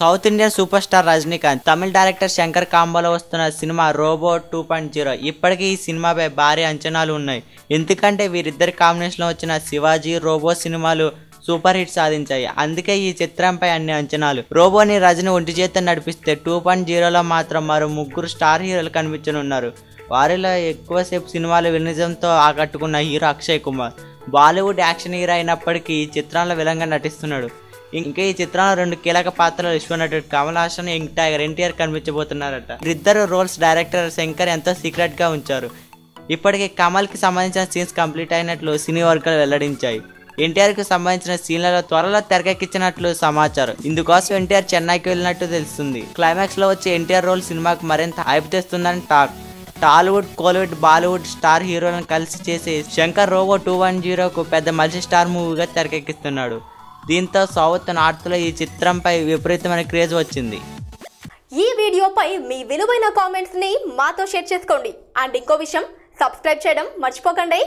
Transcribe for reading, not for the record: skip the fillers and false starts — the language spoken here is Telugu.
South Indian super star Rajinikanth, Tamil director Shankar కాంబోలో వస్తున్న సినిమా రోబో 2.0. ఇప్పటికీ ఈ సినిమాపై భారీ అంచనాలు ఉన్నాయి. ఎందుకంటే వీరిద్దరి కాంబినేషన్లో వచ్చిన శివాజీ, రోబో సినిమాలు సూపర్ హిట్ సాధించాయి. అందుకే ఈ చిత్రంపై అన్ని అంచనాలు. రోబోని రజనీ ఒంటి చేత నడిపిస్తే 2.0లో మాత్రం మరో 3 స్టార్ హీరోలు కనిపించనున్నారు. వారిలో ఎక్కువసేపు సినిమాలు వినిజంతో ఆకట్టుకున్న hero Akshay Kumar. Bollywood action hero అయినప్పటికీ ఈ చిత్రంలో విలన్గా నటిస్తున్నాడు. ఇంకా ఈ చిత్రంలో 2 కీలక పాత్రలు విశ్వనటుడు కమల్ హాసన్, యంగ్ టైగర్ ఎన్టీఆర్ కనిపించబోతున్నారట. ఇద్దరు రోల్స్ డైరెక్టర్ శంకర్ ఎంతో సీక్రెట్ గా ఉంచారు. ఇప్పటికే కమల్ కి సంబంధించిన సీన్స్ కంప్లీట్ అయినట్లు సినీ వర్గాలు వెల్లడించాయి. ఎన్టీఆర్ కి సంబంధించిన సీన్లలో త్వరలో తెరకెక్కించినట్లు సమాచారం. ఇందుకోసం ఎన్టీఆర్ చెన్నైకి వెళ్ళినట్టు తెలుస్తుంది. క్లైమాక్స్ లో వచ్చే ఎన్టీఆర్ రోల్ సినిమాకు మరింత హైప్ తెస్తుందని talk. Tollywood, Kollywood, Bollywood star హీరోలను కలిసి చేసే శంకర్ రోబో 2.0కు పెద్ద మల్టీ స్టార్ మూవీగా తెరకెక్కిస్తున్నాడు. దీంతో సౌత్ నార్త్ లో ఈ చిత్రంపై విపరీతమైన క్రేజ్ వచ్చింది. ఈ వీడియోపై మీ విలువైన కామెంట్స్ ని మాతో షేర్ చేసుకోండి. అండ్ ఇంకో విషయం, సబ్స్క్రైబ్ చేయడం మర్చిపోకండి.